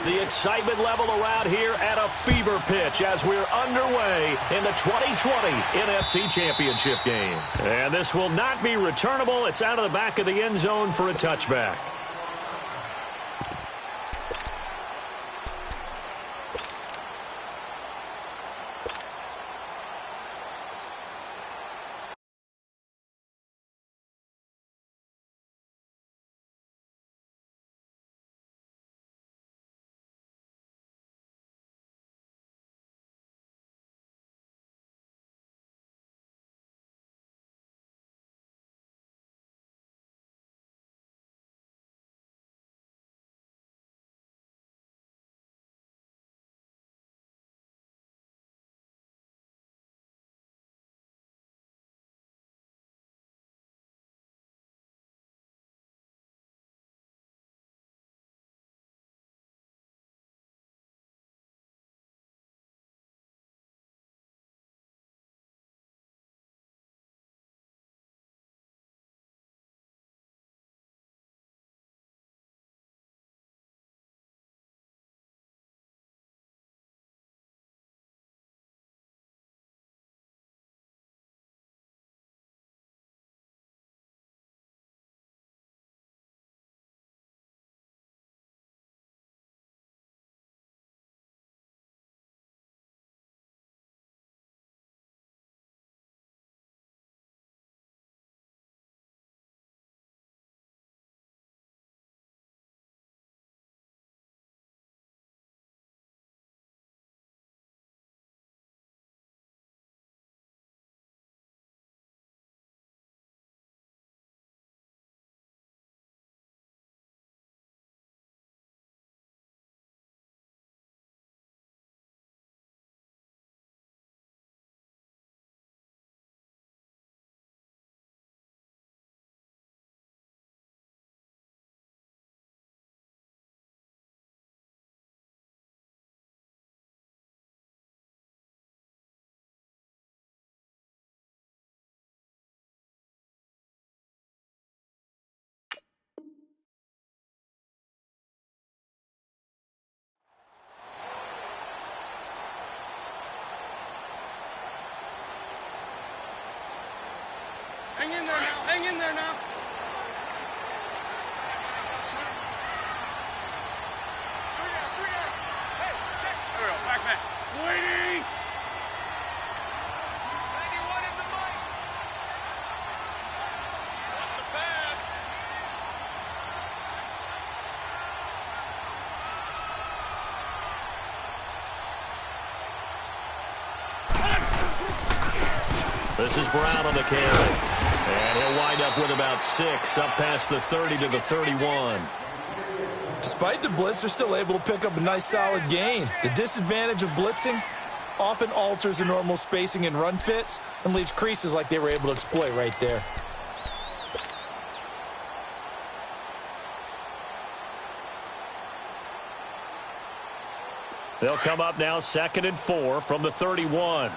The excitement level around here at a fever pitch as we're underway in the 2020 NFC Championship game. And this will not be returnable. It's out of the back of the end zone for a touchback. Hang in there now. Hang in there now. Three down. Hey, check. There we go. Back. Waiting. 91 is the mic. Watch the pass. This is Brown on the carry. And he'll wind up with about 6, up past the 30 to the 31. Despite the blitz, they're still able to pick up a nice solid gain. The disadvantage of blitzing often alters the normal spacing and run fits and leaves creases like they were able to exploit right there. They'll come up now 2nd and 4 from the 31.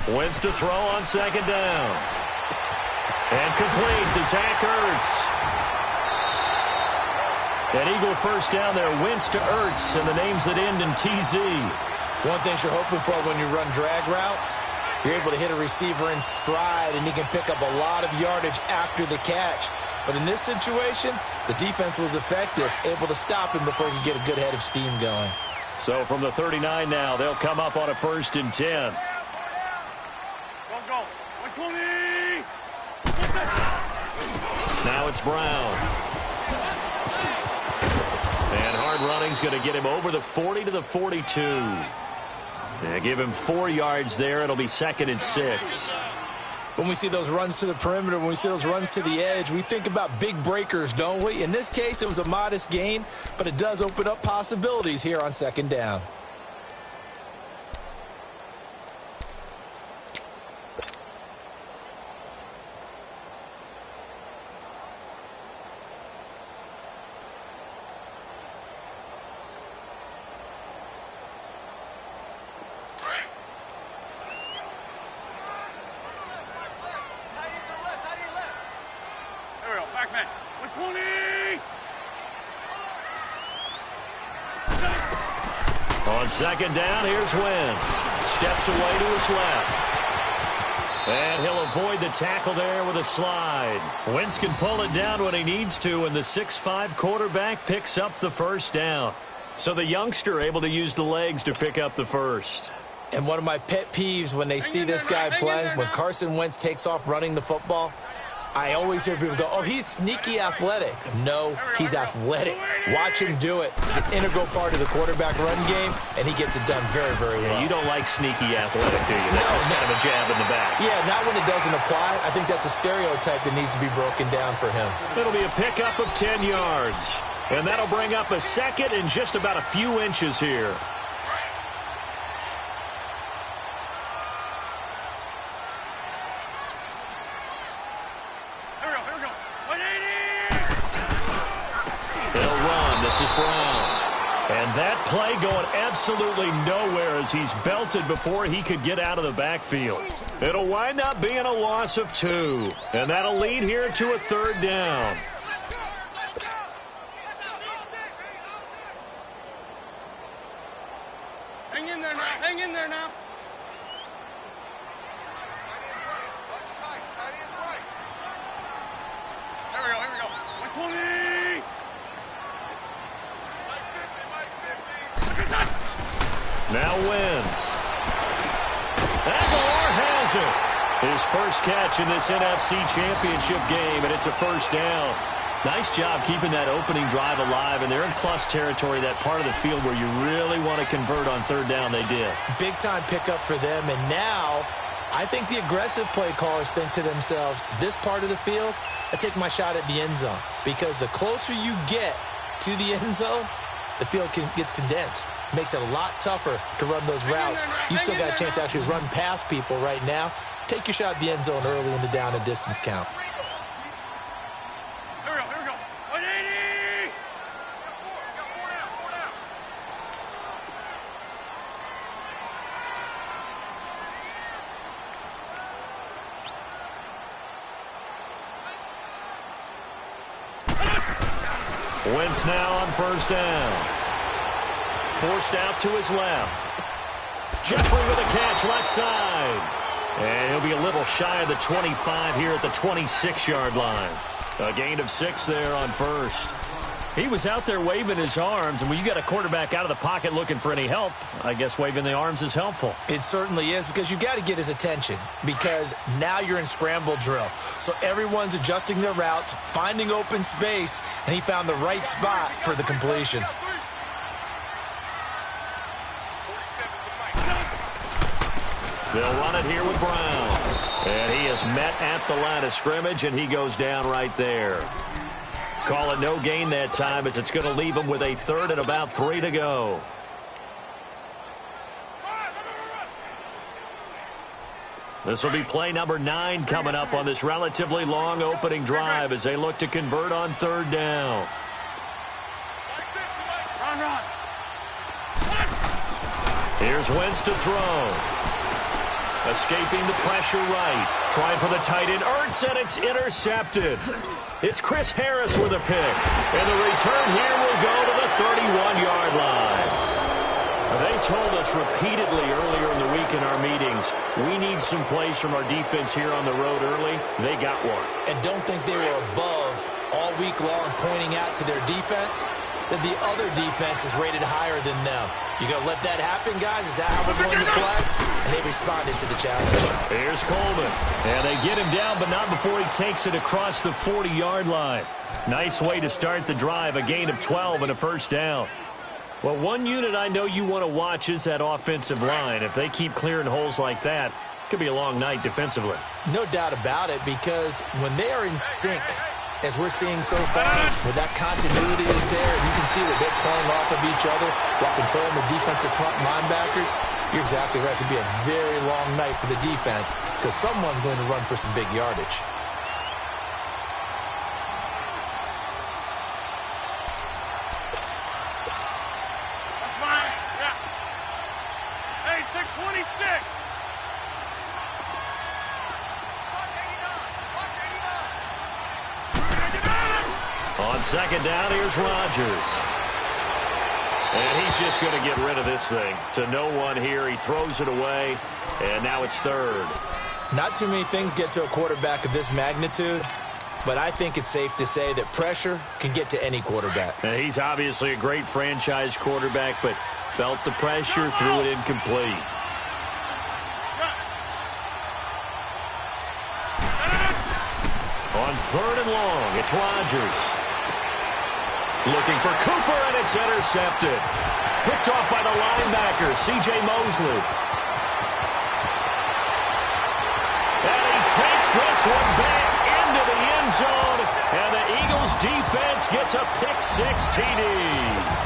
Wins to throw on 2nd down. And complete to Zach Ertz. An Eagle first down there. Wentz to Ertz, and the names that end in TZ. One thing you're hoping for when you run drag routes, you're able to hit a receiver in stride, and he can pick up a lot of yardage after the catch. But in this situation, the defense was effective, able to stop him before he could get a good head of steam going. So from the 39 now, they'll come up on a 1st and 10. Go. 120. Now it's Brown. And hard running's going to get him over the 40 to the 42. They give him 4 yards there. It'll be 2nd and 6. When we see those runs to the perimeter, when we see those runs to the edge, we think about big breakers, don't we? In this case, it was a modest gain, but it does open up possibilities here on 2nd down. man. 120. On second down, here's Wentz. Steps away to his left. And he'll avoid the tackle there with a slide. Wentz can pull it down when he needs to, and the 6'5" quarterback picks up the first down. So the youngster able to use the legs to pick up the first. And one of my pet peeves when they see this guy play, when Carson Wentz takes off running the football, I always hear people go, oh, he's sneaky athletic. No, he's athletic. Watch him do it. It's an integral part of the quarterback run game, and he gets it done very, very well. Yeah, you don't like sneaky athletic, do you? That's kind of a jab in the back. Yeah, not when it doesn't apply. I think that's a stereotype that needs to be broken down for him. It'll be a pickup of 10 yards. And that'll bring up a second and just about a few inches here. This is Brown. And that play going absolutely nowhere as he's belted before he could get out of the backfield. It'll wind up being a loss of 2. And that'll lead here to a third down. Hang in there now. Hang in there now. Here we go. Here we go. 120. Now Wentz. Aguilar has it. His first catch in this NFC Championship game, and it's a first down. Nice job keeping that opening drive alive, and they're in plus territory, that part of the field where you really want to convert on third down. They did. Big-time pickup for them, and now I think the aggressive play callers think to themselves, this part of the field, I take my shot at the end zone, because the closer you get to the end zone, the field gets condensed. Makes it a lot tougher to run those routes. You still got a chance to actually run past people right now. Take your shot at the end zone early in the down and distance count. Here we go. Here we go. 180. Wentz now on first down. Forced out to his left. Jeffrey with a catch left side. And he'll be a little shy of the 25 here at the 26-yard line. A gain of 6 there on first. He was out there waving his arms, and when you got a quarterback out of the pocket looking for any help, I guess waving the arms is helpful. It certainly is, because you got to get his attention, because now you're in scramble drill. So everyone's adjusting their routes, finding open space, and he found the right spot for the completion. They'll run it here with Brown. And he is met at the line of scrimmage, and he goes down right there. Call it no gain that time, as it's going to leave him with a third and about 3 to go. This will be play number 9 coming up on this relatively long opening drive as they look to convert on third down. Run. Here's Wentz to throw. Escaping the pressure right. Trying for the tight end. Ertz, and it's intercepted. It's Chris Harris with a pick. And the return here will go to the 31-yard line. They told us repeatedly earlier in the week in our meetings, we need some plays from our defense here on the road early. They got one. And don't think they were above all week long pointing out to their defense that the other defense is rated higher than them. You going to let that happen, guys? Is that how we're going to play? And they responded to the challenge. Here's Coleman. And they get him down, but not before he takes it across the 40-yard line. Nice way to start the drive, a gain of 12 and a first down. Well, one unit I know you want to watch is that offensive line. If they keep clearing holes like that, it could be a long night defensively. No doubt about it, because when they are in sync, as we're seeing so far, where that continuity is there, and you can see that they're playing off of each other while controlling the defensive front linebackers, you're exactly right. It could be a very long night for the defense, because someone's going to run for some big yardage. That's fine. Yeah. Hey, take 26. On second down, here's Rodgers. And he's just going to get rid of this thing. To no one here. He throws it away, and now it's third. Not too many things get to a quarterback of this magnitude, but I think it's safe to say that pressure can get to any quarterback. And he's obviously a great franchise quarterback, but felt the pressure, threw it incomplete. On third and long, it's Rodgers. Looking for Cooper, and it's intercepted. Picked off by the linebacker, C.J. Mosley. And he takes this one back into the end zone, and the Eagles defense gets a pick-6 TD.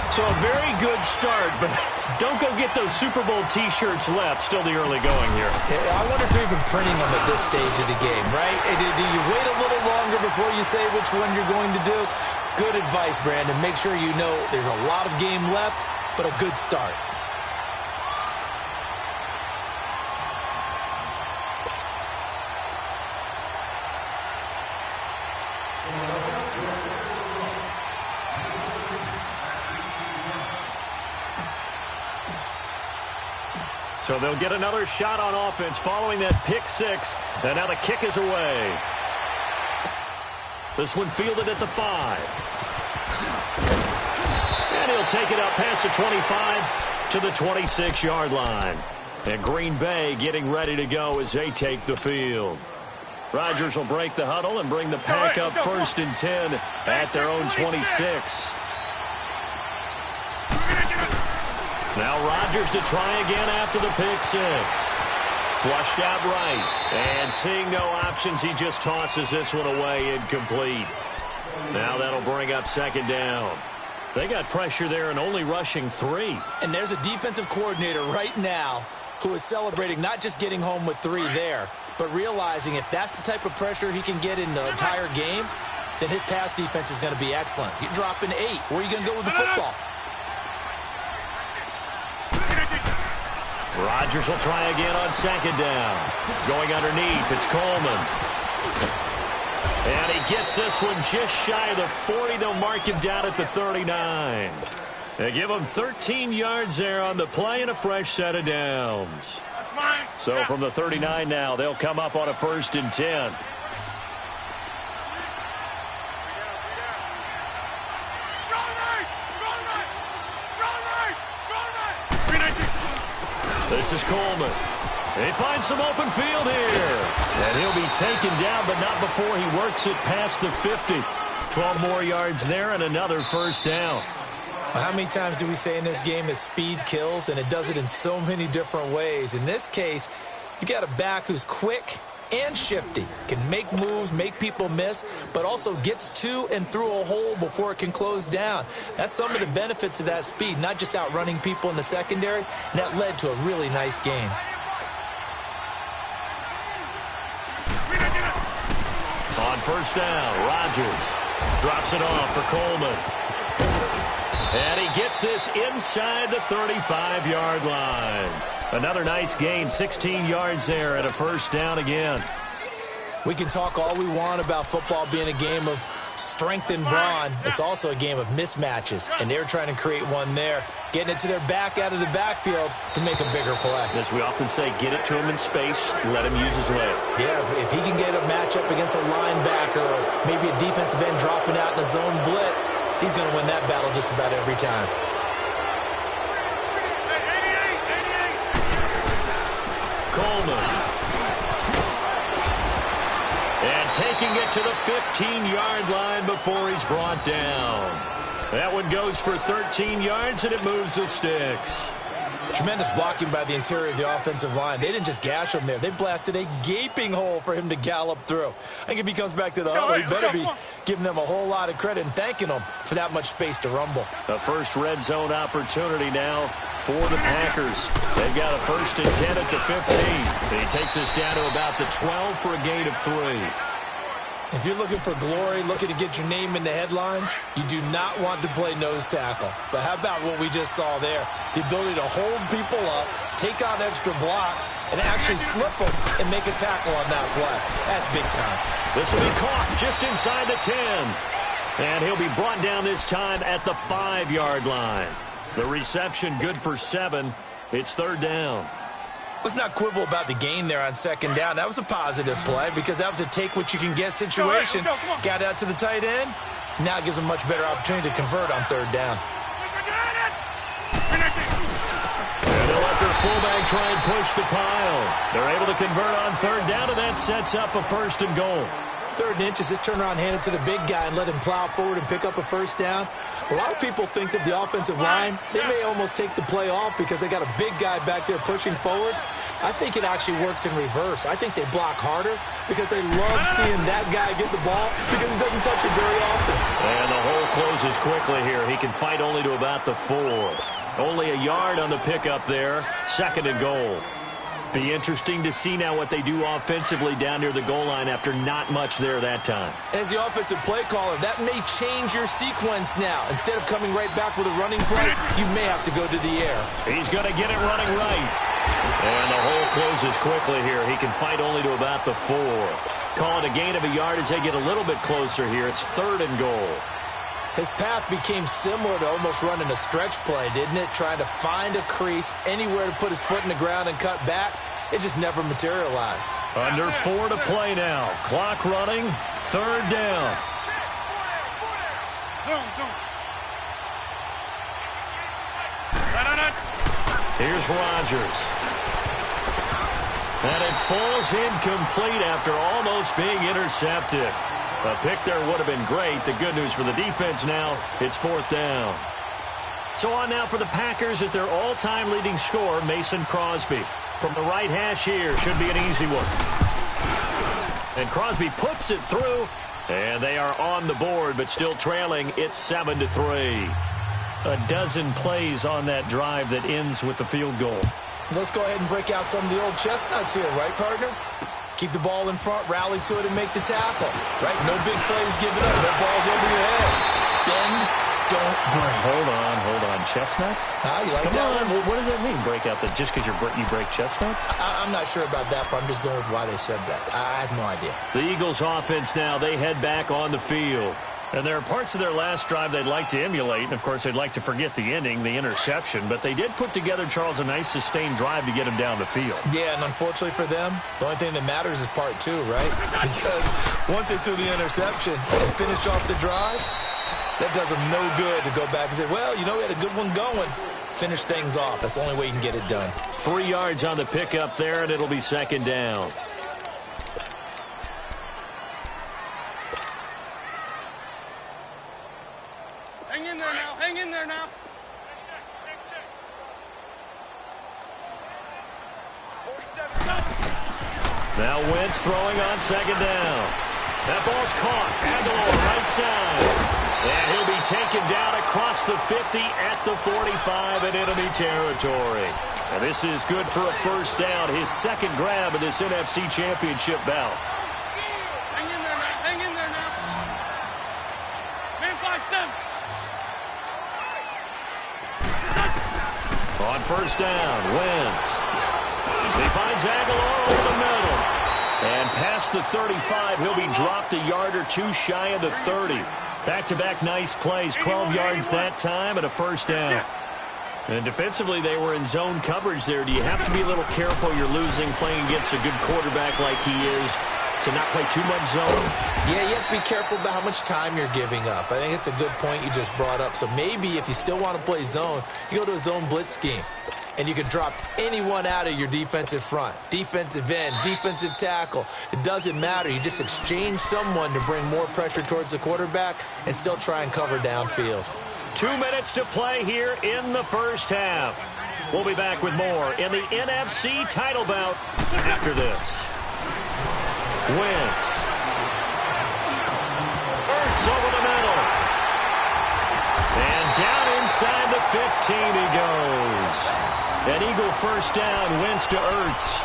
So a very good start, but don't go get those Super Bowl T-shirts left. Still the early going here. I wonder if they're even printing them at this stage of the game, right? Do you wait a little longer before you say which one you're going to do? Good advice, Brandon. Make sure you know there's a lot of game left, but a good start. So they'll get another shot on offense following that pick-6, and now the kick is away. This one fielded at the 5. And he'll take it up past the 25 to the 26-yard line. And Green Bay getting ready to go as they take the field. Rodgers will break the huddle and bring the pack up 1st and 10 at their own 26. Now Rodgers to try again after the pick-6. Flushed out right. And seeing no options, he just tosses this one away, incomplete. Now that'll bring up 2nd down. They got pressure there and only rushing 3. And there's a defensive coordinator right now who is celebrating not just getting home with 3 there, but realizing if that's the type of pressure he can get in the entire game, then his pass defense is going to be excellent. You're dropping 8. Where are you going to go with the football? Rodgers will try again on 2nd down. Going underneath, it's Coleman. And he gets this one just shy of the 40. They'll mark him down at the 39. They give him 13 yards there on the play and a fresh set of downs. So from the 39 now, they'll come up on a 1st and 10. This is Coleman. He finds some open field here. And he'll be taken down, but not before he works it past the 50. 12 more yards there and another 1st down. Well, how many times do we say in this game that speed kills, and it does it in so many different ways? In this case, you got a back who's quick and shifty, can make moves, make people miss, but also gets to and through a hole before it can close down. That's some of the benefits of that speed, not just outrunning people in the secondary, and that led to a really nice game. On 1st down, Rodgers drops it off for Coleman. And he gets this inside the 35-yard line. Another nice gain, 16 yards there and a 1st down again. We can talk all we want about football being a game of strength and brawn. It's also a game of mismatches, and they're trying to create one there, getting it to their back out of the backfield to make a bigger play. As we often say, get it to him in space, let him use his leg. Yeah, if he can get a matchup against a linebacker or maybe a defensive end dropping out in a zone blitz, he's going to win that battle just about every time. Coleman. And taking it to the 15-yard line before he's brought down. That one goes for 13 yards, and it moves the sticks. Tremendous blocking by the interior of the offensive line. They didn't just gash him there. They blasted a gaping hole for him to gallop through. I think if he comes back to the huddle, he better be giving them a whole lot of credit and thanking them for that much space to rumble. A first red zone opportunity now for the Packers. They've got a 1st and 10 at the 15. And he takes us down to about the 12 for a gain of 3. If you're looking for glory, looking to get your name in the headlines, you do not want to play nose tackle. But how about what we just saw there? The ability to hold people up, take on extra blocks, and actually slip them and make a tackle on that play. That's big time. This will be caught just inside the 10. And he'll be brought down this time at the 5-yard line. The reception good for 7. It's 3rd down. Let's not quibble about the gain there on 2nd down. That was a positive play because that was a take-what-you-can-get situation. Let's go. Got out to the tight end. Now it gives them a much better opportunity to convert on 3rd down. And they'll let their fullback try and push the pile. They're able to convert on 3rd down, and that sets up a 1st and goal. 3rd and inches, just turn around, hand it to the big guy, and let him plow forward and pick up a 1st down. A lot of people think that the offensive line, they may almost take the play off because they got a big guy back there pushing forward. I think it actually works in reverse. I think they block harder because they love seeing that guy get the ball because he doesn't touch it very often. And the hole closes quickly here. He can fight only to about the 4. Only a yard on the pickup there. 2nd and goal. Be interesting to see now what they do offensively down near the goal line after not much there that time. As the offensive play caller, that may change your sequence now. Instead of coming right back with a running play, you may have to go to the air. He's going to get it running right. And the hole closes quickly here. He can fight only to about the 4. Call it a gain of a yard as they get a little bit closer here. It's 3rd and goal. His path became similar to almost running a stretch play, didn't it? Trying to find a crease, anywhere to put his foot in the ground and cut back. It just never materialized. Under 4 to play now. Clock running. 3rd down. Zoom. Here's Rodgers. And it falls incomplete after almost being intercepted. A pick there would have been great. The good news for the defense now, it's 4th down. So on now for the Packers as their all-time leading scorer, Mason Crosby. From the right hash here, should be an easy one. And Crosby puts it through, and they are on the board, but still trailing. It's 7-3. A dozen plays on that drive that ends with the field goal. Let's go ahead and break out some of the old chestnuts here, right, partner? Keep the ball in front, rally to it, and make the tackle. Right? No big plays given up. No balls over your head. Bend, don't break. Hold on. Chestnuts? You like Come that on. one? What does that mean, break out that just because you break chestnuts? I'm not sure about that, but I'm just going with why they said that. I have no idea. The Eagles offense now, they head back on the field. And there are parts of their last drive they'd like to emulate. And, of course, they'd like to forget the ending, the interception. But they did put together, Charles, a nice sustained drive to get him down the field. Yeah, and unfortunately for them, the only thing that matters is part 2, right? Because once they threw the interception and finished off the drive, that does them no good to go back and say, well, we had a good one going. Finish things off. That's the only way you can get it done. 3 yards on the pickup there, and it'll be 2nd down. Hang in there now. Now Wentz throwing on 2nd down. That ball's caught. Aguilar right side. And he'll be taken down across the 50 at the 45 in enemy territory. And this is good for a 1st down. His 2nd grab of this NFC Championship bout. Hang in there now. Man 5-7. On 1st down, Wentz. He finds Aguilar over the middle. And past the 35, he'll be dropped a yard or 2 shy of the 30. Back-to-back nice plays, 12 yards that time and a 1st down. And defensively, they were in zone coverage there. Do you have to be a little careful you're losing playing against a good quarterback like he is to not play too much zone? Yeah, you have to be careful about how much time you're giving up. I think it's a good point you just brought up. So maybe if you still want to play zone, you go to a zone blitz scheme. And you can drop anyone out of your defensive front. Defensive end, defensive tackle. It doesn't matter. You just exchange someone to bring more pressure towards the quarterback and still try and cover downfield. 2 minutes to play here in the 1st half. We'll be back with more in the NFC title bout after this. Wentz. Ertz over the middle. And down inside the 15 he goes. An Eagle 1st down, Wentz to Ertz.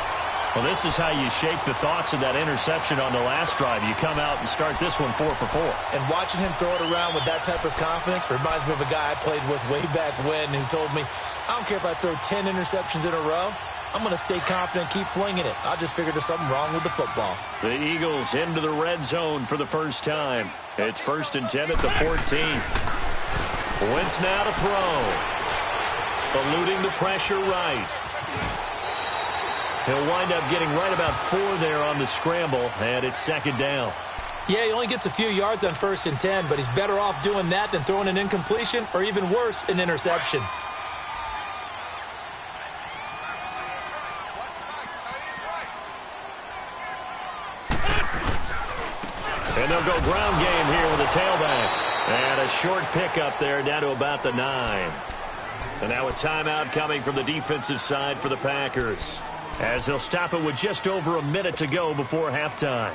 Well, this is how you shape the thoughts of that interception on the last drive. You come out and start this one 4 for 4. And watching him throw it around with that type of confidence reminds me of a guy I played with way back when who told me, I don't care if I throw 10 interceptions in a row. I'm going to stay confident, keep flinging it. I just figured there's something wrong with the football. The Eagles into the red zone for the first time. It's 1st and 10 at the 14. Wentz now to throw. Eluding the pressure right. He'll wind up getting right about 4 there on the scramble, and it's 2nd down. Yeah, he only gets a few yards on 1st and 10, but he's better off doing that than throwing an incompletion or even worse, an interception. And they'll go ground game here with a tailback. And a short pickup there down to about the 9. And now a timeout coming from the defensive side for the Packers, as they'll stop it with just over a minute to go before halftime.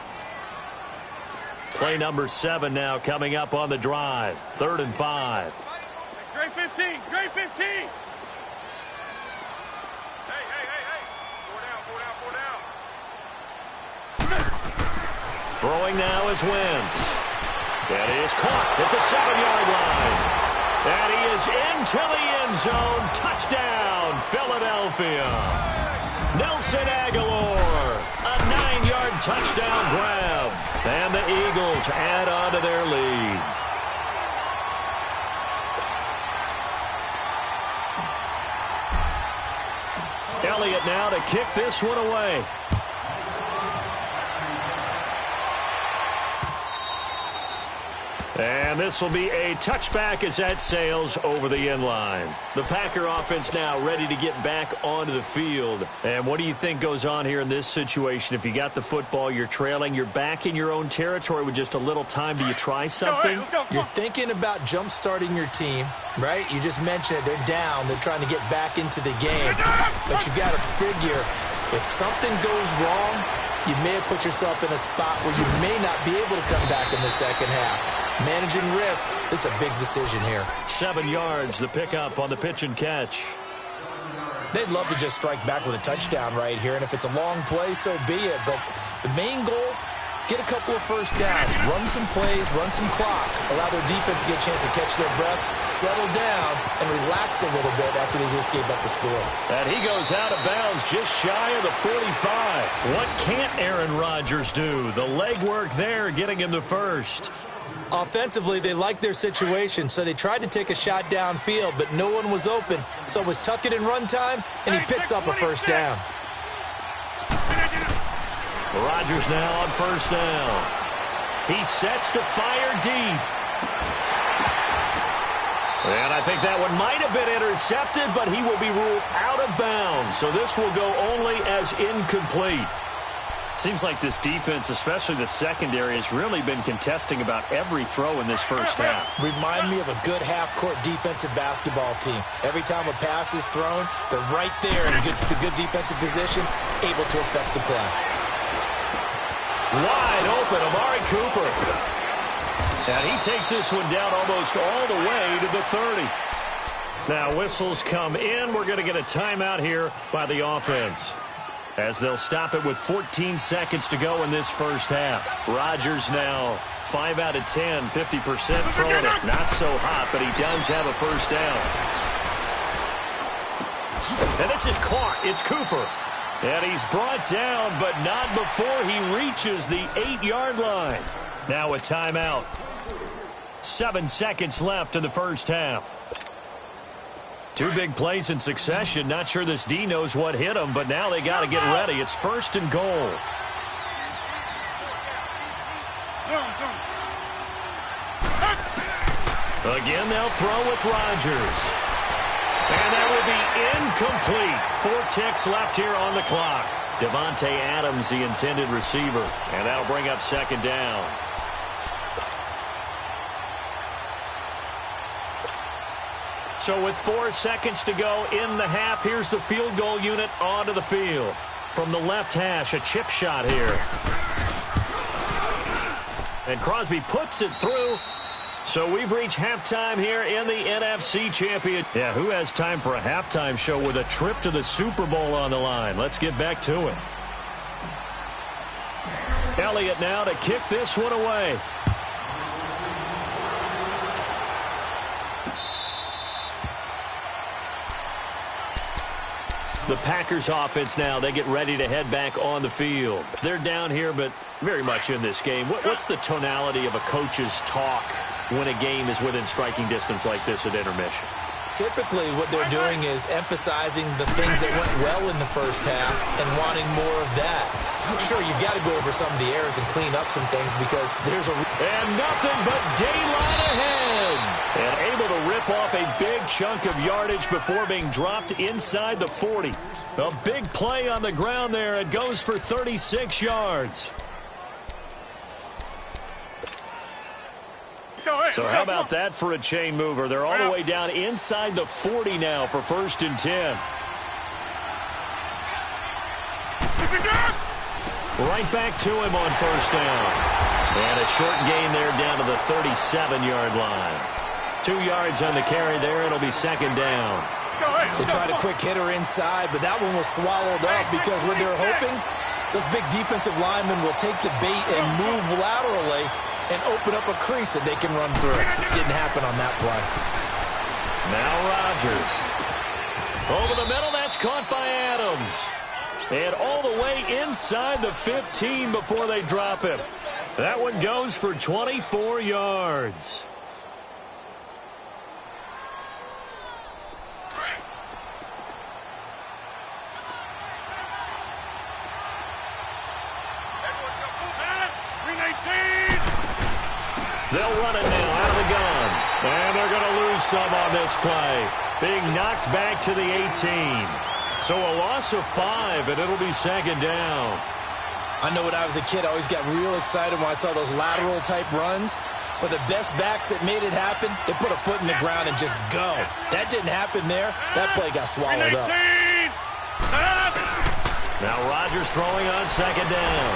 Play number 7 now coming up on the drive. 3rd and 5. Great 15. Great 15. Hey. 4 down. Throwing now is Wentz. And he is caught at the 7-yard line. And he is into the end zone. Touchdown, Philadelphia. Nelson Agholor, a 9-yard touchdown grab. And the Eagles add on to their lead. Elliott now to kick this one away. And this will be a touchback as that sails over the end line. The Packer offense now ready to get back onto the field. And what do you think goes on here in this situation? If you got the football, you're trailing, you're back in your own territory with just a little time. Do you try something? Let's go. You're thinking about jump-starting your team, right? You just mentioned it. They're down. They're trying to get back into the game. But you got to figure, if something goes wrong, you may have put yourself in a spot where you may not be able to come back in the second half. Managing risk, this is a big decision here. 7 yards, the pickup on the pitch and catch. They'd love to just strike back with a touchdown right here, and if it's a long play, so be it. But the main goal, get a couple of first downs, run some plays, run some clock, allow their defense to get a chance to catch their breath, settle down, and relax a little bit after they just gave up the score. And he goes out of bounds just shy of the 45. What can't Aaron Rodgers do? The legwork there getting him the first. Offensively, they liked their situation, so they tried to take a shot downfield, but no one was open. So it was tuck it in run time, and he picks up a first down. Rodgers now on first down. He sets to fire deep. And I think that one might have been intercepted, but he will be ruled out of bounds. So this will go only as incomplete. Seems like this defense, especially the secondary, has really been contesting about every throw in this first half. Remind me of a good half-court defensive basketball team. Every time a pass is thrown, they're right there in a good defensive position, able to affect the play. Wide open, Amari Cooper. And he takes this one down almost all the way to the 30. Now whistles come in. We're going to get a timeout here by the offense, as they'll stop it with 14 seconds to go in this first half. Rodgers now 5 out of 10, 50% throwing it. Not so hot, but he does have a first down. And this is caught. It's Cooper. And he's brought down, but not before he reaches the 8-yard line. Now a timeout. 7 seconds left in the first half. 2 big plays in succession. Not sure this D knows what hit him, but now they got to get ready. It's 1st and goal. Again, they'll throw with Rodgers. And that will be incomplete. 4 ticks left here on the clock. Devontae Adams, the intended receiver. And that'll bring up 2nd down. So with 4 seconds to go in the half, here's the field goal unit onto the field. From the left hash, a chip shot here. And Crosby puts it through. So we've reached halftime here in the NFC Championship. Yeah, who has time for a halftime show with a trip to the Super Bowl on the line? Let's get back to it. Elliott now to kick this one away. The Packers offense now, they get ready to head back on the field. They're down here, but very much in this game. What's the tonality of a coach's talk when a game is within striking distance like this at intermission? Typically, what they're doing is emphasizing the things that went well in the first half and wanting more of that. Sure, you've got to go over some of the errors and clean up some things because there's a... And nothing but daylight ahead. And able to rip off a big chunk of yardage before being dropped inside the 40. A big play on the ground there. It goes for 36 yards. So how about that for a chain mover? They're all the way down inside the 40 now for 1st and 10. Right back to him on 1st down. And a short gain there down to the 37-yard line. 2 yards on the carry there. It'll be 2nd down. They tried a quick hitter inside, but that one was swallowed up because what they're hoping, those big defensive linemen will take the bait and move laterally and open up a crease that they can run through. Didn't happen on that play. Now Rodgers. Over the middle, that's caught by Adams. And all the way inside the 15 before they drop him. That one goes for 24 yards. They'll run it now out of the gun. And they're going to lose some on this play. Being knocked back to the 18. So a loss of 5, and it'll be 2nd down. I know when I was a kid, I always got real excited when I saw those lateral-type runs. But the best backs that made it happen, they put a foot in the ground and just go. That didn't happen there. That play got swallowed up. Now Rodgers throwing on 2nd down.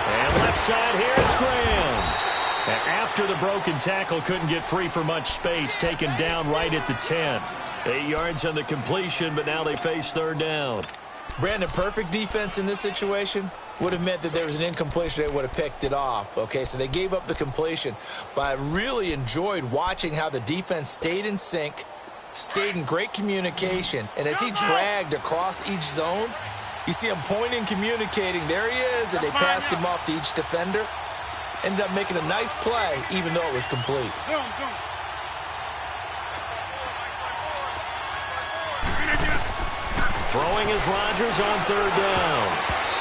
And left side here, it's Graham. After the broken tackle, couldn't get free for much space, taken down right at the 10. 8 yards on the completion, but now they face 3rd down. Brandon, perfect defense in this situation would have meant that there was an incompletion. They would have picked it off. Okay, so they gave up the completion. But I really enjoyed watching how the defense stayed in sync, stayed in great communication. And as he dragged across each zone, you see him pointing, communicating. There he is, and they passed him off to each defender. Ended up making a nice play, even though it was complete. Throwing is Rodgers on 3rd down.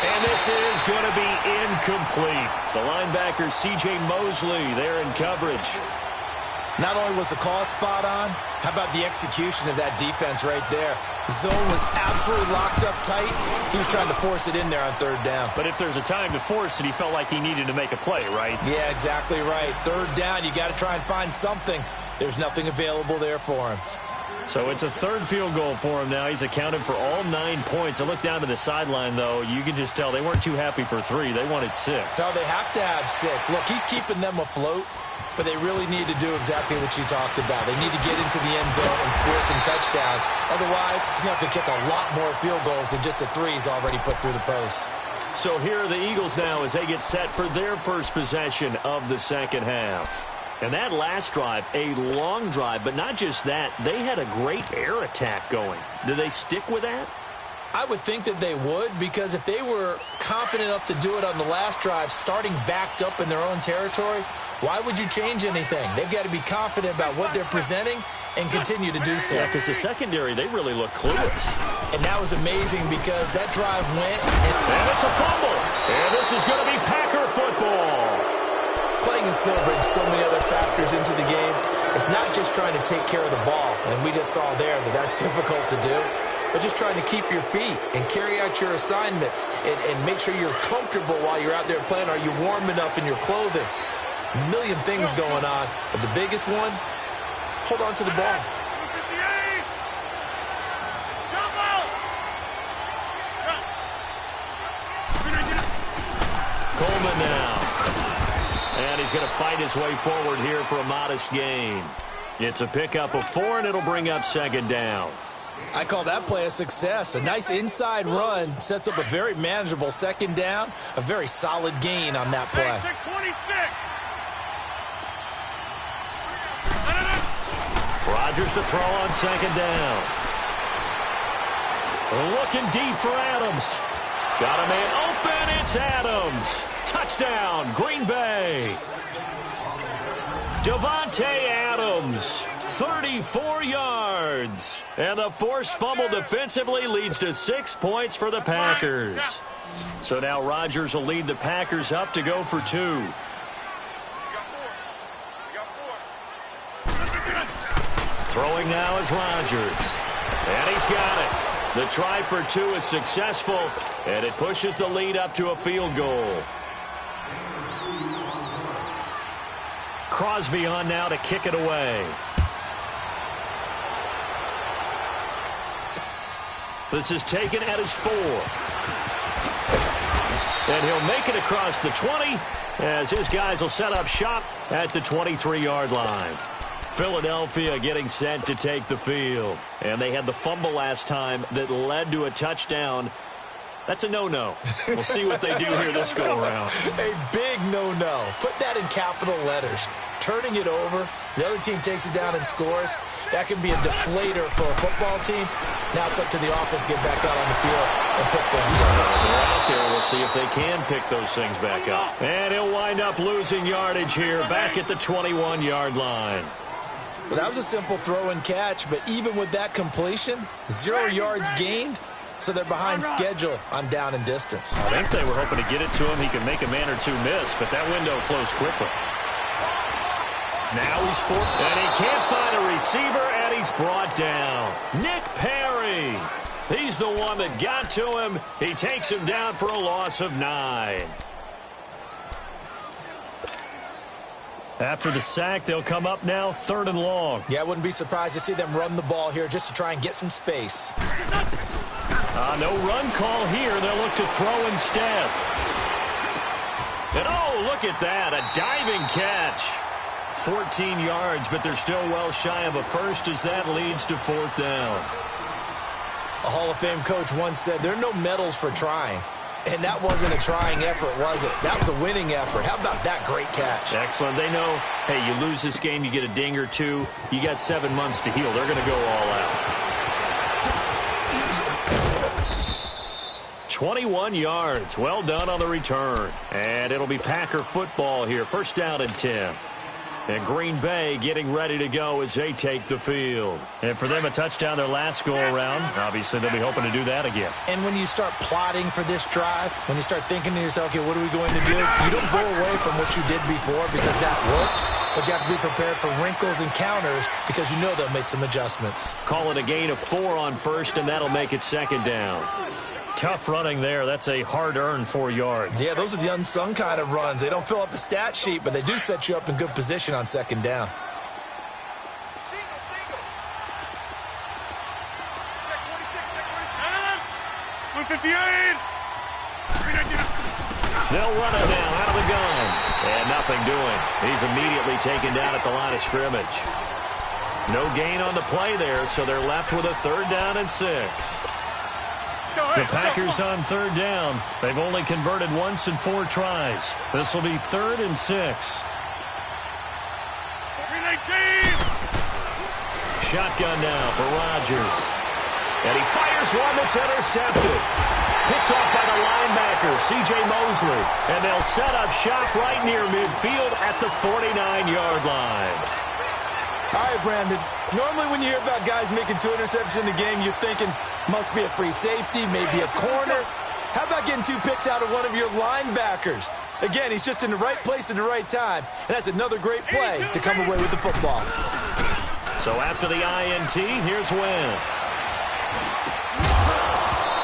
And this is going to be incomplete. The linebacker, C.J. Mosley, there in coverage. Not only was the call spot on, how about the execution of that defense right there? The zone was absolutely locked up tight. He was trying to force it in there on 3rd down. But if there's a time to force it, he felt like he needed to make a play, right? Yeah, exactly right. 3rd down, you got to try and find something. There's nothing available there for him. So it's a 3rd field goal for him now. He's accounted for all 9 points. I look down to the sideline, though. You can just tell they weren't too happy for 3. They wanted 6. So they have to have 6. Look, he's keeping them afloat, but they really need to do exactly what you talked about. They need to get into the end zone and score some touchdowns. Otherwise, he's going to have to kick a lot more field goals than just the 3 he's already put through the posts. So here are the Eagles now as they get set for their first possession of the 2nd half. And that last drive, a long drive, but not just that. They had a great air attack going. Do they stick with that? I would think that they would, because if they were confident enough to do it on the last drive, starting backed up in their own territory, why would you change anything? They've got to be confident about what they're presenting and continue to do so. Yeah, because the secondary, they really look clueless. And that was amazing because that drive went. And it's a fumble. And this is going to be Packer football. Playing in snow brings so many other factors into the game. It's not just trying to take care of the ball, and we just saw there that that's difficult to do, but just trying to keep your feet and carry out your assignments and make sure you're comfortable while you're out there playing. Are you warm enough in your clothing? A million things going on, but the biggest one, hold on to the ball. Coleman now. And he's going to fight his way forward here for a modest gain. It's a pickup of 4, and it'll bring up 2nd down. I call that play a success. A nice inside run sets up a very manageable 2nd down. A very solid gain on that play. Rodgers to throw on 2nd down. Looking deep for Adams. Got a man open. It's Adams. Touchdown, Green Bay. Davante Adams, 34 yards. And the forced fumble defensively leads to 6 points for the Packers. So now Rodgers will lead the Packers up to go for 2. Throwing now is Rodgers. And he's got it. The try for 2 is successful, and it pushes the lead up to a field goal. Crosby on now to kick it away. This is taken at his 4. And he'll make it across the 20 as his guys will set up shop at the 23-yard line. Philadelphia getting set to take the field. And they had the fumble last time that led to a touchdown. That's a no-no. We'll see what they do here this go-around. A big no-no. Put that in capital letters. Turning it over, the other team takes it down and scores. That can be a deflator for a football team. Now it's up to the offense to get back out on the field and pick things up. They're out there. We'll see if they can pick those things back up. And he'll wind up losing yardage here back at the 21-yard line. Well, that was a simple throw and catch, but even with that completion, 0 yards gained, so they're behind schedule on down and distance. I think they were hoping to get it to him. He could make a man or two miss, but that window closed quickly. Now he's fourth, and he can't find a receiver, and he's brought down. Nick Perry. He's the one that got to him. He takes him down for a loss of 9. After the sack, they'll come up now 3rd and long. Yeah, I wouldn't be surprised to see them run the ball here just to try and get some space. No run call here. They'll look to throw instead. And oh, look at that, a diving catch. 14 yards, but they're still well shy of a first as that leads to 4th down. A Hall of Fame coach once said, there are no medals for trying. And that wasn't a trying effort, was it? That was a winning effort. How about that great catch? Excellent. They know, hey, you lose this game, you get a ding or 2. You got 7 months to heal. They're going to go all out. 21 yards. Well done on the return. And it'll be Packer football here. 1st down and 10. And Green Bay getting ready to go as they take the field. And for them, a touchdown their last go-around. Obviously, they'll be hoping to do that again. And when you start plotting for this drive, when you start thinking to yourself, okay, what are we going to do? You don't go away from what you did before because that worked. But you have to be prepared for wrinkles and counters because you know they'll make some adjustments. Call it a gain of 4 on 1st, and that'll make it 2nd down. Tough running there. That's a hard-earned 4 yards. Yeah, those are the unsung kind of runs. They don't fill up the stat sheet, but they do set you up in good position on 2nd down. Check 26, check 28. They'll run it now out of the gun. And nothing doing. He's immediately taken down at the line of scrimmage. No gain on the play there, so they're left with a 3rd down and 6. The Packers on 3rd down. They've only converted once in 4 tries. This will be 3rd and 6. Shotgun now for Rodgers. And he fires one that's intercepted. Picked off by the linebacker, C.J. Mosley. And they'll set up shop right near midfield at the 49-yard line. All right, Brandon. Normally when you hear about guys making 2 interceptions in the game, you're thinking must be a free safety, maybe a corner. How about getting 2 picks out of one of your linebackers? Again, he's just in the right place at the right time, and that's another great play to come away with the football. So after the INT, here's Wentz.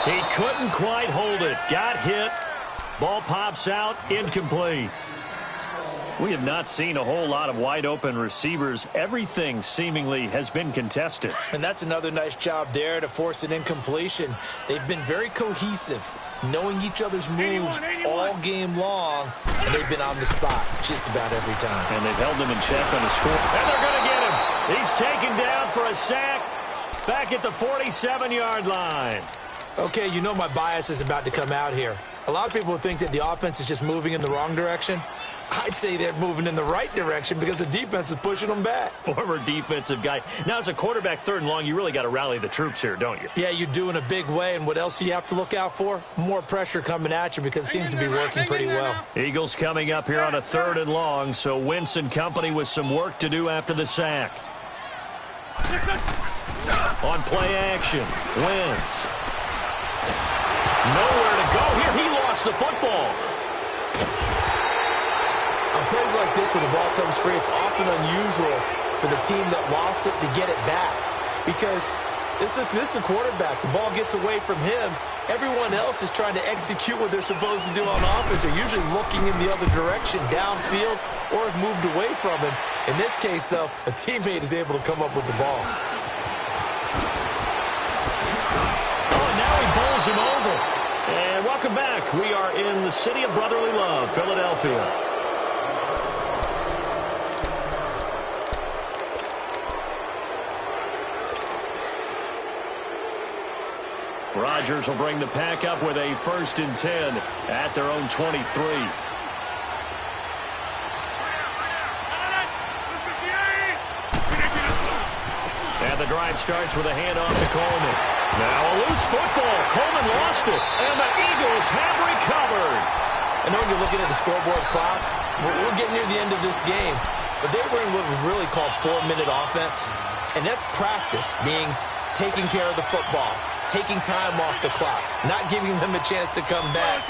He couldn't quite hold it. Got hit. Ball pops out. Incomplete. We have not seen a whole lot of wide-open receivers. Everything seemingly has been contested. And that's another nice job there to force an incompletion. They've been very cohesive, knowing each other's moves all game long, and they've been on the spot just about every time. And they've held him in check on the score. And they're going to get him. He's taken down for a sack back at the 47-yard line. Okay, you know my bias is about to come out here. A lot of people think that the offense is just moving in the wrong direction. I'd say they're moving in the right direction because the defense is pushing them back. Former defensive guy. Now, as a quarterback, 3rd and long, you really got to rally the troops here, don't you? Yeah, you do in a big way. And what else do you have to look out for? More pressure coming at you because it seems to be working pretty well. Eagles coming up here on a 3rd and long, so Wentz and company with some work to do after the sack. On play action, Wentz. Nowhere to go here. He lost the football. On plays like this, when the ball comes free, it's often unusual for the team that lost it to get it back. Because this is a quarterback. The ball gets away from him. Everyone else is trying to execute what they're supposed to do on offense. They're usually looking in the other direction, downfield, or have moved away from him. In this case, though, a teammate is able to come up with the ball. Oh, now he bowls him over. And welcome back. We are in the city of brotherly love, Philadelphia. Rodgers will bring the pack up with a 1st and 10 at their own 23. And the drive starts with a handoff to Coleman. Now a loose football. Coleman lost it, and the Eagles have recovered. I know when you're looking at the scoreboard clock, we're getting near the end of this game, but they were in what was really called 4-minute offense, and that's practice, being taking care of the football, taking time off the clock, not giving them a chance to come back.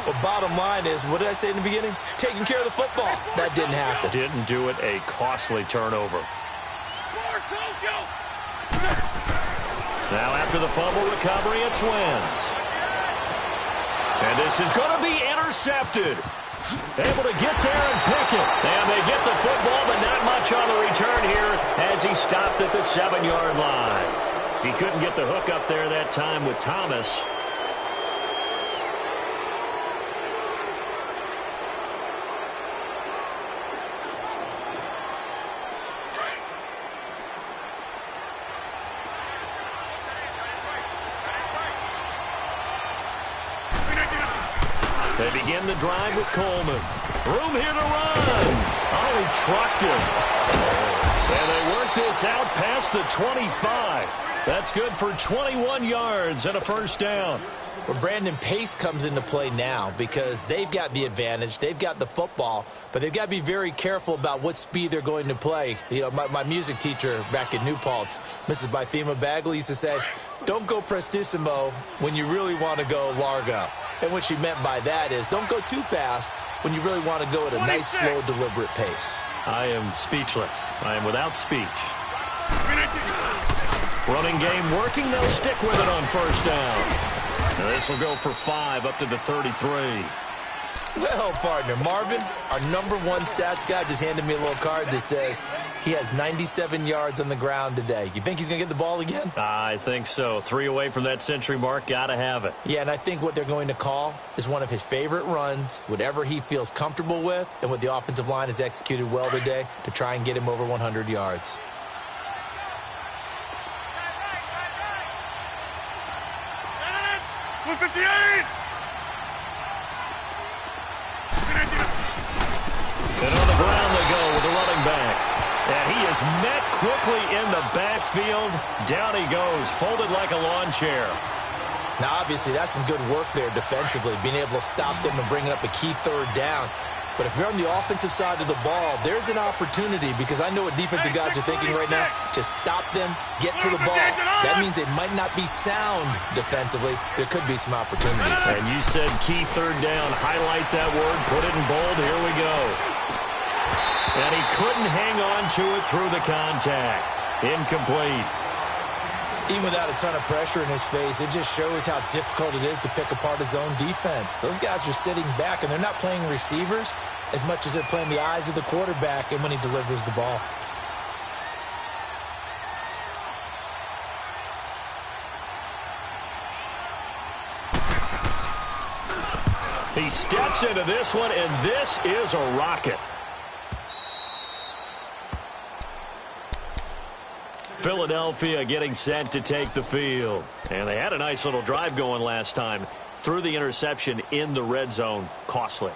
But bottom line is, what did I say in the beginning? Taking care of the football. That didn't happen. Didn't do it. A costly turnover. Now after the fumble recovery, it's Wentz. And this is going to be intercepted. Able to get there and pick it. And they get the football, but not much on the return here as he stopped at the 7-yard line. He couldn't get the hook up there that time with Thomas. They begin the drive with Coleman. Room here to run. Oh, he trucked him. And they work this out past the 25. That's good for 21 yards and a 1st down. Well, Brandon, pace comes into play now because they've got the advantage. They've got the football, but they've got to be very careful about what speed they're going to play. You know, my music teacher back in New Paltz, Mrs. Bythema Bagley, used to say, don't go prestissimo when you really want to go largo. And what she meant by that is don't go too fast when you really want to go at a nice, slow, deliberate pace. I am speechless. I am without speech. Running game working. They'll stick with it on 1st down. Now this will go for 5 up to the 33. Well, partner, Marvin, our #1 stats guy, just handed me a little card that says he has 97 yards on the ground today. You think he's going to get the ball again? I think so. 3 away from that century mark. Got to have it. Yeah, and I think what they're going to call is one of his favorite runs, whatever he feels comfortable with, and what the offensive line has executed well today to try and get him over 100 yards. Blue 58! And on the ground they go with the running back. And he is met quickly in the backfield. Down he goes, folded like a lawn chair. Now, obviously, that's some good work there defensively, being able to stop them and bringing up a key 3rd down. But if you're on the offensive side of the ball, there's an opportunity because I know what defensive guys are thinking right now. Just stop them, get to the ball. That means they might not be sound defensively. There could be some opportunities. And you said key 3rd down. Highlight that word. Put it in bold. Here we go. And he couldn't hang on to it through the contact. Incomplete. Even without a ton of pressure in his face, it just shows how difficult it is to pick apart his own defense. Those guys are sitting back, and they're not playing receivers as much as they're playing the eyes of the quarterback and when he delivers the ball. He steps into this one, and this is a rocket. Philadelphia getting set to take the field. And they had a nice little drive going last time. threw the interception in the red zone. Costly.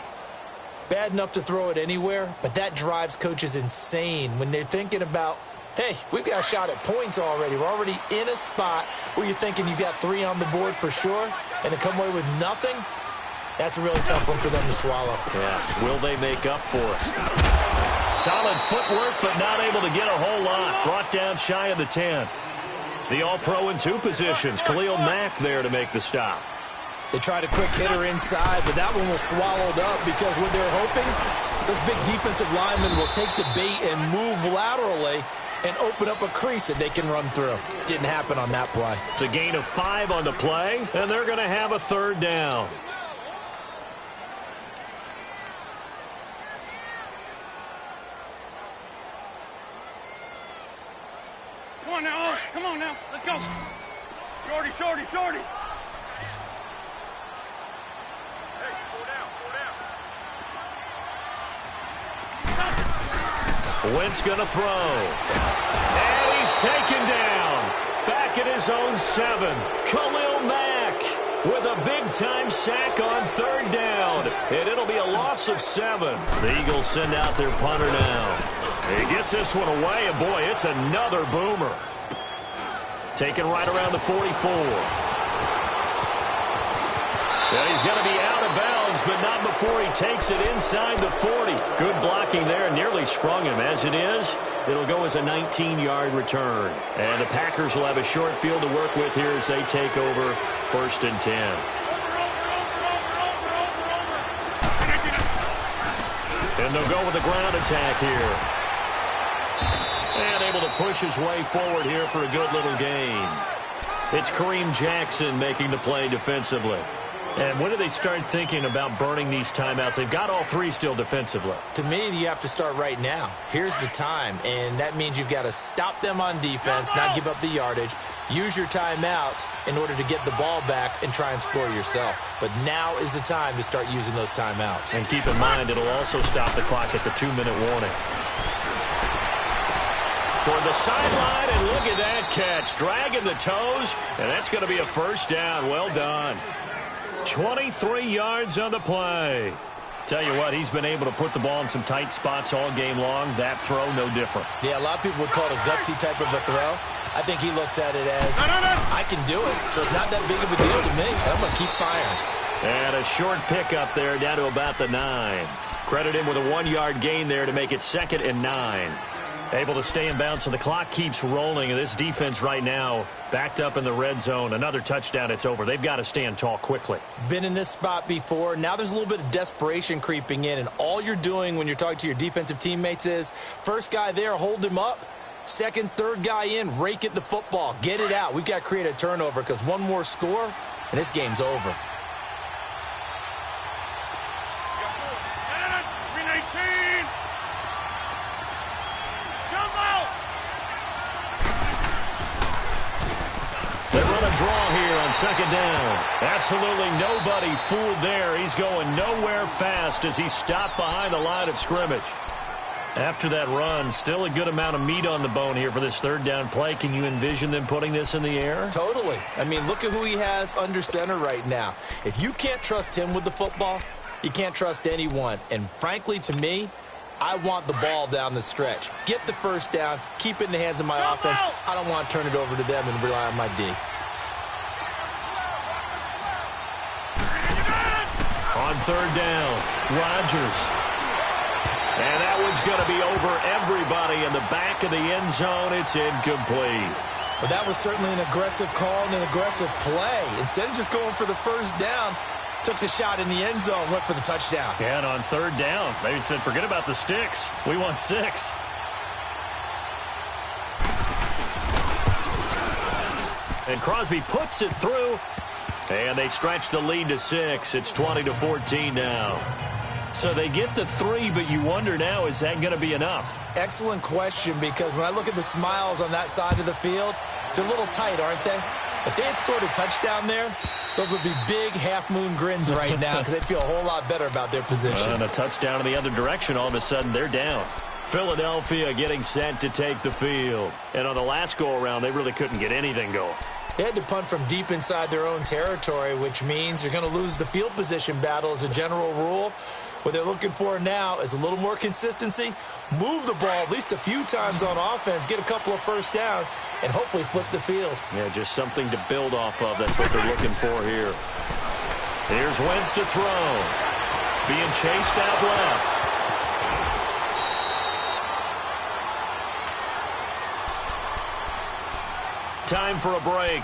Bad enough to throw it anywhere, but that drives coaches insane when they're thinking about, hey, we've got a shot at points already. We're already in a spot where you're thinking you got 3 on the board for sure, and to come away with nothing, that's a really tough one for them to swallow. Yeah, will they make up for it? Solid footwork, but not able to get a whole lot. Brought down shy of the 10. The All-Pro in 2 positions. Khalil Mack there to make the stop. They tried a quick hitter inside, but that one was swallowed up because what they're hoping, those big defensive linemen will take the bait and move laterally and open up a crease that they can run through. Didn't happen on that play. It's a gain of 5 on the play, and they're going to have a 3rd down. Come on now, come on now, let's go. Shorty, shorty, shorty. Hey, pull down, pull down. Wentz going to throw. And he's taken down. Back at his own 7. Khalil Mack with a big-time sack on 3rd down. And it'll be a loss of 7. The Eagles send out their punter now. He gets this one away, and boy, it's another boomer. Taken right around the 44. Yeah, he's going to be out of bounds, but not before he takes it inside the 40. Good blocking there, nearly sprung him. As it is, it'll go as a 19-yard return. And the Packers will have a short field to work with here as they take over 1st and 10. And they'll go with the ground attack here. And able to push his way forward here for a good little gain. It's Kareem Jackson making the play defensively. And when do they start thinking about burning these timeouts? They've got all 3 still defensively. To me, you have to start right now. Here's the time, and that means you've got to stop them on defense, not give up the yardage, use your timeouts in order to get the ball back and try and score yourself. But now is the time to start using those timeouts. And keep in mind, it'll also stop the clock at the 2-minute warning. Toward the sideline, and look at that catch. Dragging the toes, and that's going to be a 1st down. Well done. 23 yards on the play. Tell you what, he's been able to put the ball in some tight spots all game long. That throw, no different. Yeah, a lot of people would call it a gutsy type of a throw. I think he looks at it as, I can do it, so it's not that big of a deal to me. I'm going to keep firing. And a short pickup there down to about the 9. Credit him with a 1-yard gain there to make it 2nd and 9. Able to stay in bounds, so the clock keeps rolling. And this defense right now backed up in the red zone. Another touchdown, it's over. They've got to stand tall quickly. Been in this spot before. Now there's a little bit of desperation creeping in. And all you're doing when you're talking to your defensive teammates is, first guy there, hold him up. Second, third guy in, rake at the football. Get it out. We've got to create a turnover because one more score, and this game's over. Draw here on 2nd down. Absolutely nobody fooled there. He's going nowhere fast as he's stopped behind the line of scrimmage. After that run, still a good amount of meat on the bone here for this 3rd down play. Can you envision them putting this in the air? Totally. I mean, look at who he has under center right now. If you can't trust him with the football, you can't trust anyone. And frankly, to me, I want the ball down the stretch. Get the 1st down, keep it in the hands of my offense. I don't want to turn it over to them and rely on my D. On 3rd down, Rodgers. And that one's going to be over everybody in the back of the end zone. It's incomplete. Well, that was certainly an aggressive call and an aggressive play. Instead of just going for the 1st down, took the shot in the end zone, went for the touchdown. Yeah, and on 3rd down, they said, forget about the sticks. We want 6. And Crosby puts it through. And they stretch the lead to 6. It's 20-14 now. So they get the 3, but you wonder now, is that going to be enough? Excellent question, because when I look at the smiles on that side of the field, they're a little tight, aren't they? If they had scored a touchdown there, those would be big half-moon grins right now because they'd feel a whole lot better about their position. And a touchdown in the other direction, all of a sudden they're down. Philadelphia getting set to take the field. And on the last go-around, they really couldn't get anything going. They had to punt from deep inside their own territory, which means you're going to lose the field position battle as a general rule. What they're looking for now is a little more consistency, move the ball at least a few times on offense, get a couple of first downs, and hopefully flip the field. Yeah, just something to build off of. That's what they're looking for here. Here's Wentz to throw. Being chased out left. Time for a break.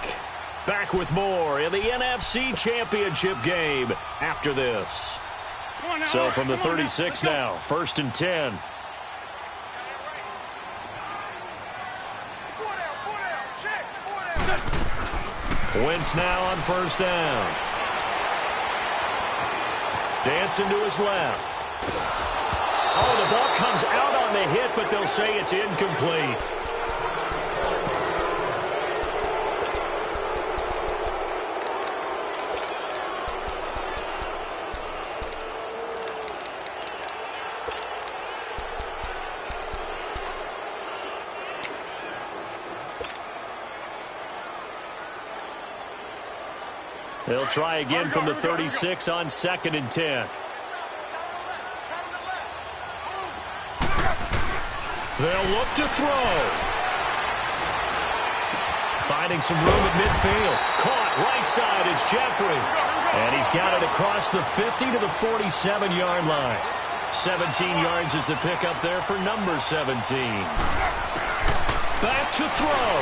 Back with more in the NFC Championship game after this. So from the 36 now, 1st and 10. Wentz now on 1st down. Dancing to his left. Oh, the ball comes out on the hit, but they'll say it's incomplete. They'll try again from the 36 on 2nd and 10. They'll look to throw. Finding some room at midfield. Caught right side is Jeffrey. And he's got it across the 50 to the 47-yard line. 17 yards is the pickup there for number 17. Back to throw.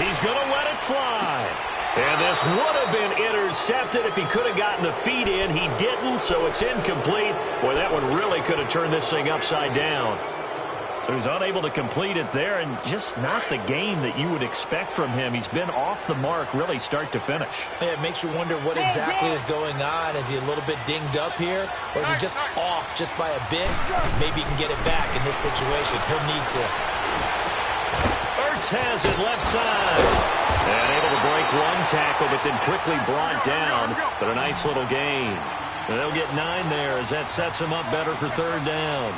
He's going to let it fly. And this would have been intercepted if he could have gotten the feet in. He didn't, so it's incomplete. Boy, that one really could have turned this thing upside down. So he's unable to complete it there, and just not the game that you would expect from him. He's been off the mark, really, start to finish. Yeah, it makes you wonder what exactly is going on. Is he a little bit dinged up here, or is he just off just by a bit? Maybe he can get it back in this situation. He'll need to. Ertz has it left side. And able to break one tackle, but then quickly brought down. But a nice little gain. And they'll get 9 there as that sets them up better for 3rd down.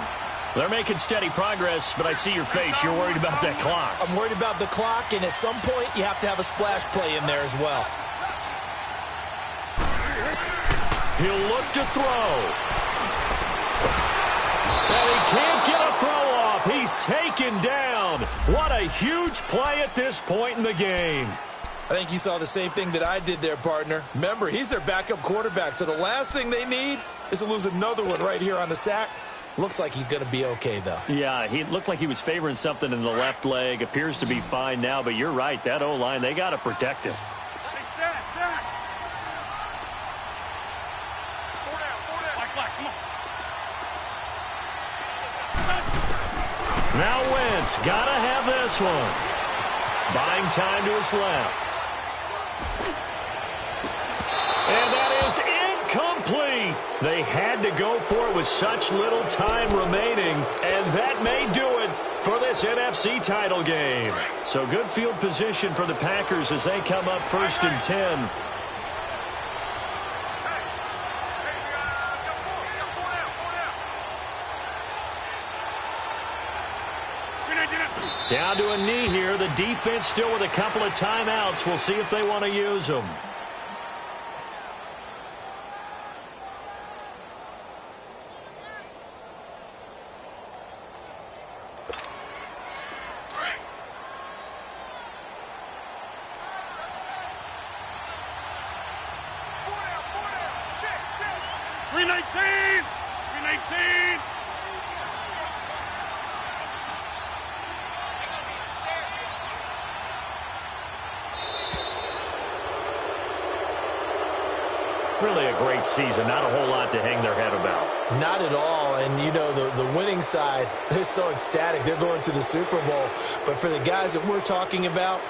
They're making steady progress, but I see your face. You're worried about that clock. I'm worried about the clock, and at some point, you have to have a splash play in there as well. He'll look to throw. And he can't get a throw off. He's taken down. What a huge play at this point in the game. I think you saw the same thing that I did there, partner. Remember, he's their backup quarterback, so the last thing they need is to lose another one right here on the sack. Looks like he's going to be okay, though. Yeah, he looked like he was favoring something in the left leg. Appears to be fine now, but you're right. That O-line, they got to protect him. Now Wentz, got to have this one. Buying time to his left. And that is incomplete. They had to go for it with such little time remaining, and that may do it for this NFC title game. So good field position for the Packers as they come up 1st and 10. Down to a knee here. The defense still with a couple of timeouts. We'll see if they want to use them. Really a great season. Not a whole lot to hang their head about. Not at all. And, you know, the winning side, they're so ecstatic. They're going to the Super Bowl. But for the guys that we're talking about,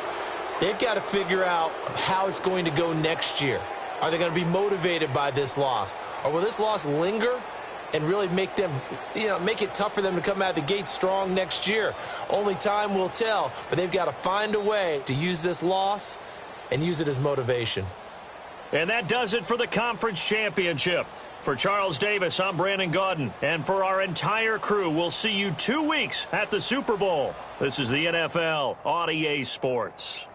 they've got to figure out how it's going to go next year. Are they going to be motivated by this loss? Or will this loss linger and really make them, make it tough for them to come out of the gate strong next year? Only time will tell. But they've got to find a way to use this loss and use it as motivation. And that does it for the conference championship. For Charles Davis, I'm Brandon Gaudin. And for our entire crew, we'll see you 2 weeks at the Super Bowl. This is the NFL on EA Sports.